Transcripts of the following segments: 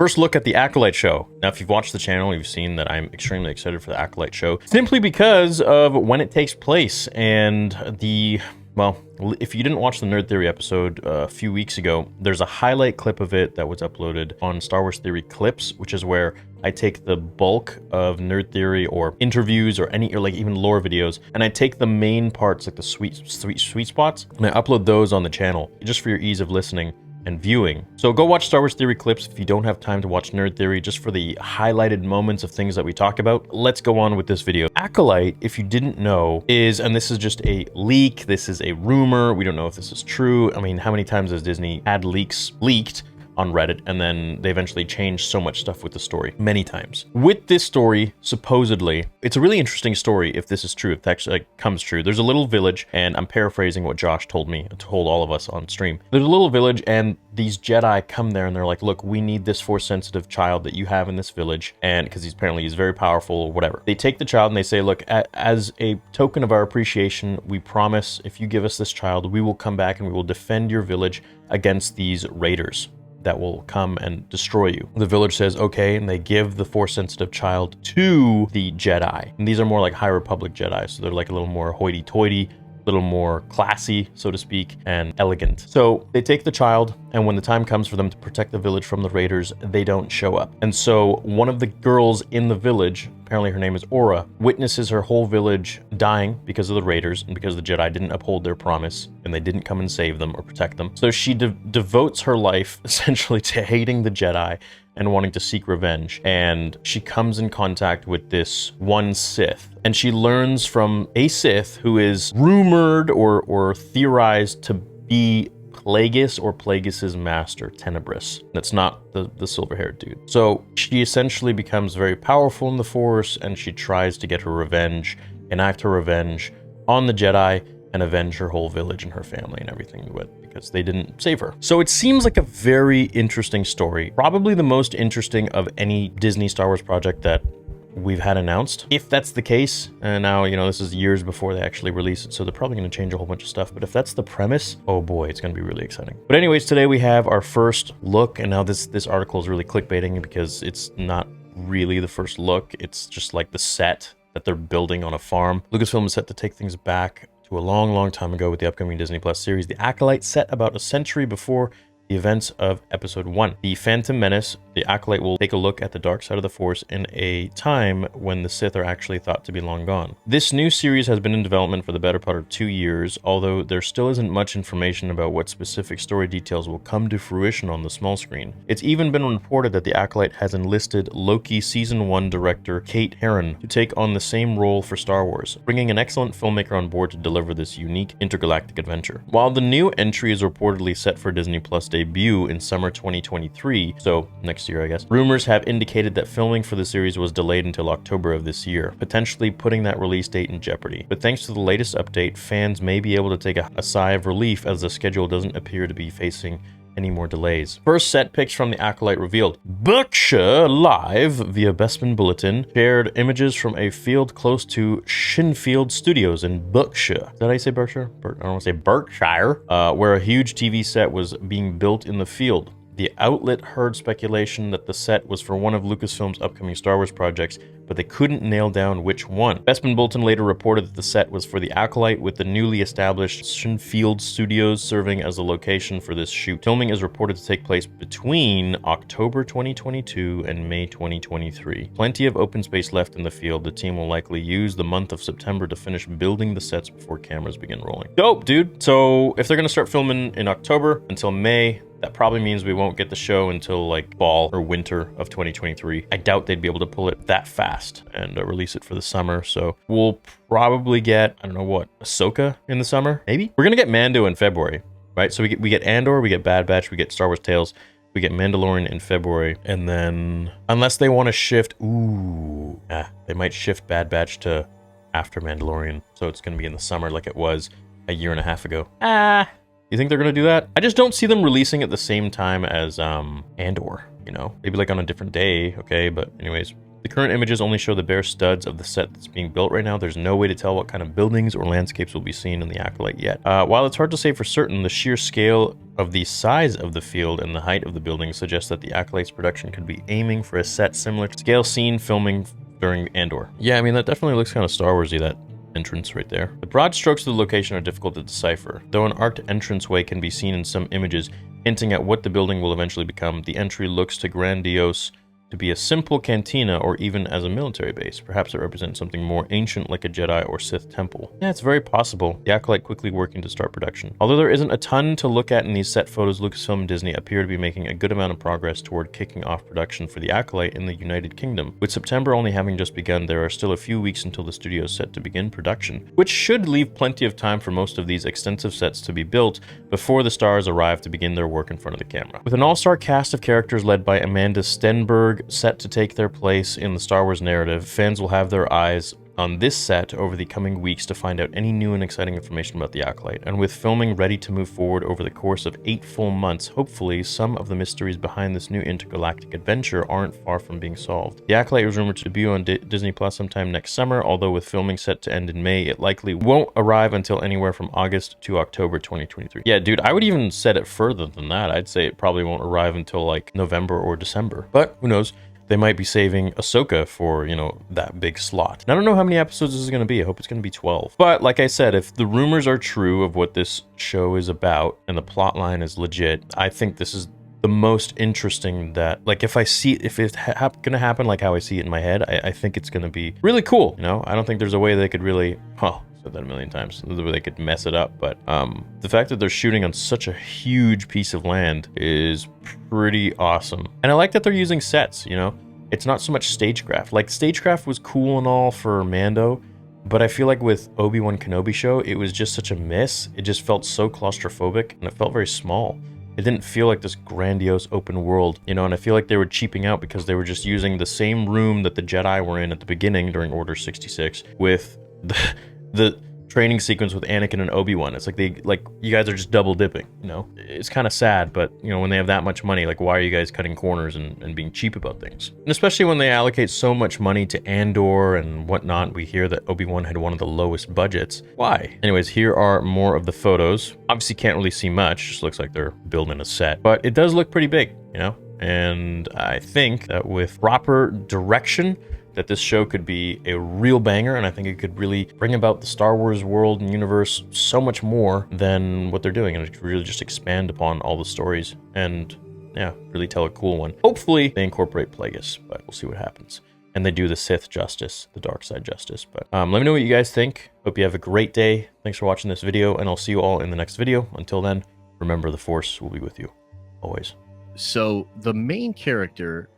First look at the Acolyte show. Now, if you've watched the channel, you've seen that I'm extremely excited for the Acolyte show, simply because of when it takes place and the... Well, if you didn't watch the Nerd Theory episode a few weeks ago, there's a highlight clip of it that was uploaded on Star Wars Theory Clips, which is where I take the bulk of Nerd Theory or interviews or like even lore videos, and I take the main parts, like the sweet spots, and I upload those on the channel just for your ease of listening and viewing. So go watch Star Wars Theory Clips if you don't have time to watch Nerd Theory, just for the highlighted moments of things that we talk about. Let's go on with this video. Acolyte, if you didn't know, is, and this is just a leak, this is a rumor, we don't know if this is true. I mean, how many times has Disney had leaks leaked on Reddit, and then they eventually changed so much stuff with the story? Many times. With this story, supposedly, it's a really interesting story if this is true, if that actually comes true. There's a little village, and I'm paraphrasing what Josh told me, told all of us on stream. There's a little village, and these Jedi come there, and they're like, look, we need this Force-sensitive child that you have in this village, and because he's very powerful or whatever. They take the child, and they say, look, as a token of our appreciation, we promise if you give us this child, we will come back and we will defend your village against these raiders that will come and destroy you. The village says, okay, and they give the Force-sensitive child to the Jedi. And these are more like High Republic Jedi, so they're like a little more hoity-toity, a little more classy, so to speak, and elegant. So they take the child, and when the time comes for them to protect the village from the raiders, they don't show up. And so one of the girls in the village, apparently her name is Aura, witnesses her whole village dying because of the raiders and because the Jedi didn't uphold their promise and they didn't come and save them or protect them. So she devotes her life essentially to hating the Jedi and wanting to seek revenge. And she comes in contact with this one Sith, and she learns from a Sith who is rumored or theorized to be Plagueis or Plagueis's master, Tenebris. That's not the silver-haired dude. So she essentially becomes very powerful in the Force, and she tries to get her revenge, enact her revenge on the Jedi, and avenge her whole village and her family and everything because they didn't save her. So it seems like a very interesting story. Probably the most interesting of any Disney Star Wars project that we've had announced. If that's the case, and now, you know, this is years before they actually release it, so they're probably going to change a whole bunch of stuff, but if that's the premise, oh boy, it's going to be really exciting. But anyways, today we have our first look, and now this article is really clickbaiting because it's not really the first look, it's just like the set that they're building on a farm. Lucasfilm is set to take things back to a long time ago with the upcoming Disney Plus series, The Acolyte, set about a century before the events of Episode 1. The Phantom Menace, the Acolyte will take a look at the dark side of the Force in a time when the Sith are actually thought to be long gone. This new series has been in development for the better part of 2 years, although there still isn't much information about what specific story details will come to fruition on the small screen. It's even been reported that the Acolyte has enlisted Loki Season 1 director Kate Herron to take on the same role for Star Wars, bringing an excellent filmmaker on board to deliver this unique intergalactic adventure. While the new entry is reportedly set for Disney Plus debut in summer 2023, so next year I guess, rumors have indicated that filming for the series was delayed until October of this year, potentially putting that release date in jeopardy. But thanks to the latest update, fans may be able to take a sigh of relief as the schedule doesn't appear to be facing any more delays. First set pics from the Acolyte revealed. Berkshire Live via Bespin Bulletin shared images from a field close to Shinfield Studios in Berkshire. Is that how you say Berkshire? I don't want to say Berkshire. Where a huge TV set was being built in the field. The outlet heard speculation that the set was for one of Lucasfilm's upcoming Star Wars projects, but they couldn't nail down which one. Bespin Bulletin later reported that the set was for the Acolyte, with the newly established Shinfield Studios serving as the location for this shoot. Filming is reported to take place between October 2022 and May 2023. Plenty of open space left in the field. The team will likely use the month of September to finish building the sets before cameras begin rolling. Dope, dude. So if they're going to start filming in October until May, that probably means we won't get the show until like fall or winter of 2023. I doubt they'd be able to pull it that fast and release it for the summer. So we'll probably get, I don't know what, Ahsoka in the summer, maybe? We're going to get Mando in February, right? So we get Andor, we get Bad Batch, we get Star Wars Tales, we get Mandalorian in February. And then unless they want to shift, they might shift Bad Batch to after Mandalorian. So it's going to be in the summer like it was a year and a half ago. You think they're going to do that? I just don't see them releasing at the same time as Andor, you know? Maybe like on a different day, okay? But anyways, The current images only show the bare studs of the set that's being built right now. There's no way to tell what kind of buildings or landscapes will be seen in the Acolyte yet. While it's hard to say for certain, the sheer scale of the size of the field and the height of the building suggests that the Acolyte's production could be aiming for a set similar to scale scene filming during Andor. Yeah, I mean, that definitely looks kind of Star Wars-y, that entrance right there. The broad strokes of the location are difficult to decipher. Though an arced entranceway can be seen in some images, hinting at what the building will eventually become, the entry looks too grandiose to be a simple cantina or even as a military base. Perhaps it represents something more ancient like a Jedi or Sith temple. Yeah, it's very possible. The Acolyte quickly working to start production. Although there isn't a ton to look at in these set photos, Lucasfilm and Disney appear to be making a good amount of progress toward kicking off production for the Acolyte in the United Kingdom. With September only having just begun, there are still a few weeks until the studio is set to begin production, which should leave plenty of time for most of these extensive sets to be built before the stars arrive to begin their work in front of the camera. With an all-star cast of characters led by Amanda Stenberg set to take their place in the Star Wars narrative, fans will have their eyes on this set over the coming weeks to find out any new and exciting information about the Acolyte. And with filming ready to move forward over the course of 8 full months, hopefully some of the mysteries behind this new intergalactic adventure aren't far from being solved. The Acolyte is rumored to debut on Disney Plus sometime next summer, although with filming set to end in May, it likely won't arrive until anywhere from August to October 2023. Yeah, dude, I would even set it further than that. I'd say it probably won't arrive until like November or December, but who knows? They might be saving Ahsoka for, you know, that big slot. And I don't know how many episodes this is going to be. I hope it's going to be 12. But like I said, if the rumors are true of what this show is about and the plot line is legit, I think this is the most interesting that, like, if it's gonna happen like how I see it in my head, I think it's gonna be really cool. You know, I don't think there's a way they could really, said that a million times, the way they could mess it up. But the fact that they're shooting on such a huge piece of land is pretty awesome. And I like that they're using sets, you know? It's not so much stagecraft. Like, stagecraft was cool and all for Mando, but I feel like with Obi-Wan Kenobi show, it was just such a miss. It just felt so claustrophobic, and it felt very small. It didn't feel like this grandiose open world, you know, and I feel like they were cheaping out because they were just using the same room that the Jedi were in at the beginning during Order 66 with the training sequence with Anakin and Obi-Wan. It's like you guys are just double dipping, you know? It's kind of sad, but, you know, when they have that much money, like, why are you guys cutting corners and being cheap about things? And especially when they allocate so much money to Andor and whatnot, we hear that Obi-Wan had one of the lowest budgets. Why? Anyways, here are more of the photos. Obviously can't really see much, just looks like they're building a set, but it does look pretty big, you know? And I think that with proper direction, that this show could be a real banger, and I think it could really bring about the Star Wars world and universe so much more than what they're doing, and it could really just expand upon all the stories and, yeah, really tell a cool one. Hopefully they incorporate Plagueis, but we'll see what happens. And they do the Sith justice, the dark side justice. But let me know what you guys think. Hope you have a great day. Thanks for watching this video, and I'll see you all in the next video. Until then, remember, the Force will be with you always. So the main character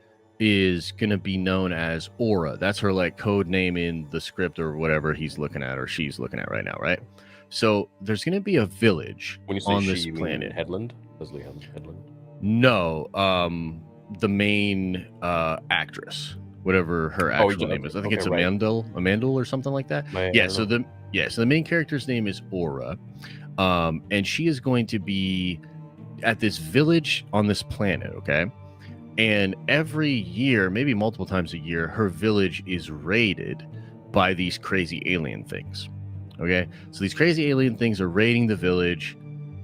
is going to be known as Aura. That's her, like, code name in the script or whatever he's looking at or she's looking at right now, right? So there's going to be a village when you say on she, this planet. Headland? Leslie Headland? No, the main actress, whatever her actual name is. I think it's Amandel or something like that. So the main character's name is Aura, and she is going to be at this village on this planet, okay? And every year, maybe multiple times a year, her village is raided by these crazy alien things. Okay? So these crazy alien things are raiding the village.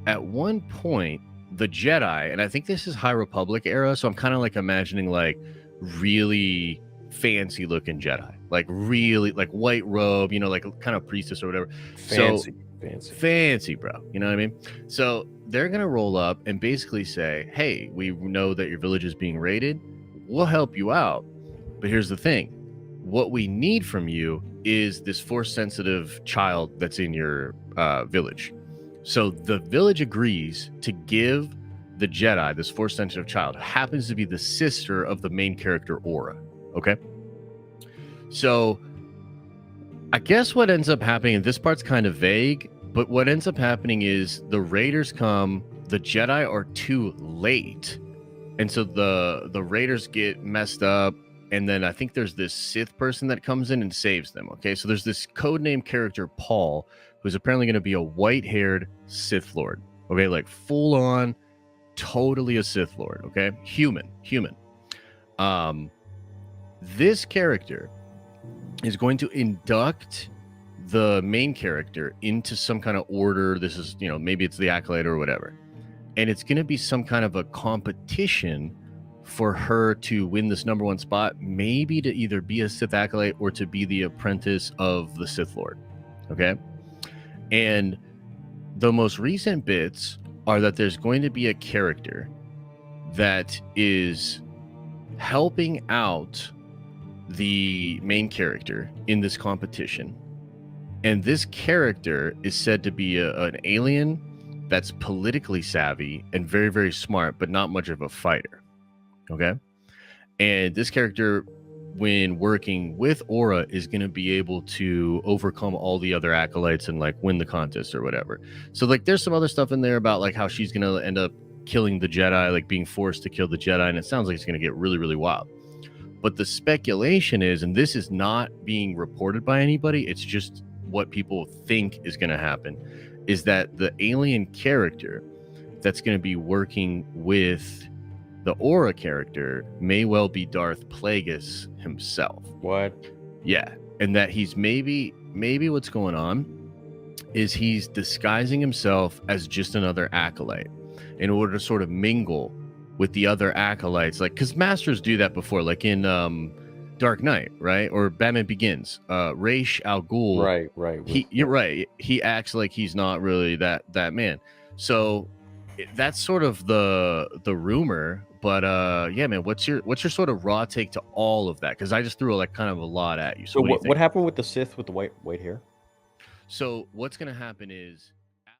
At one point, the Jedi, and I think this is High Republic era, so I'm kind of like imagining like really fancy looking Jedi. Like really, like white robe, you know, like kind of priestess or whatever. Fancy, bro. You know what I mean? So they're going to roll up and basically say, hey, we know that your village is being raided. We'll help you out. But here's the thing. What we need from you is this force-sensitive child that's in your village. So the village agrees to give the Jedi this force-sensitive child, who happens to be the sister of the main character, Aura. Okay? So I guess what ends up happening, and this part's kind of vague, but what ends up happening is the raiders come, the Jedi are too late, and so the raiders get messed up, and then I think there's this Sith person that comes in and saves them, okay? So there's this codename character, Paul, who's apparently going to be a white-haired Sith Lord, okay? Like full-on, totally a Sith Lord, okay? Human. This character is going to induct the main character into some kind of order. This is, maybe it's the Acolyte or whatever. And it's going to be some kind of a competition for her to win this number one spot, maybe to either be a Sith Acolyte or to be the apprentice of the Sith Lord. Okay. And the most recent bits are that there's going to be a character that is helping out the main character in this competition. And this character is said to be an alien that's politically savvy and very, very smart, but not much of a fighter. Okay. And this character, when working with Aura, is going to be able to overcome all the other acolytes and like win the contest or whatever. So like there's some other stuff in there about like how she's going to end up killing the Jedi, like being forced to kill the Jedi. And it sounds like it's going to get really, really wild. But the speculation is, and this is not being reported by anybody, it's just what people think is going to happen, is that the alien character that's going to be working with the Aura character may well be Darth Plagueis himself. What? Yeah. And that he's maybe what's going on is he's disguising himself as just another acolyte in order to sort of mingle with the other acolytes, like, because masters do that before, like in Dark Knight, right, or Batman Begins. Ra's al Ghul, right. You're right. He acts like he's not really that man. So that's sort of the rumor. But yeah, man, what's your sort of raw take to all of that? Because I just threw like kind of a lot at you. So what happened with the Sith with the white hair? So what's gonna happen is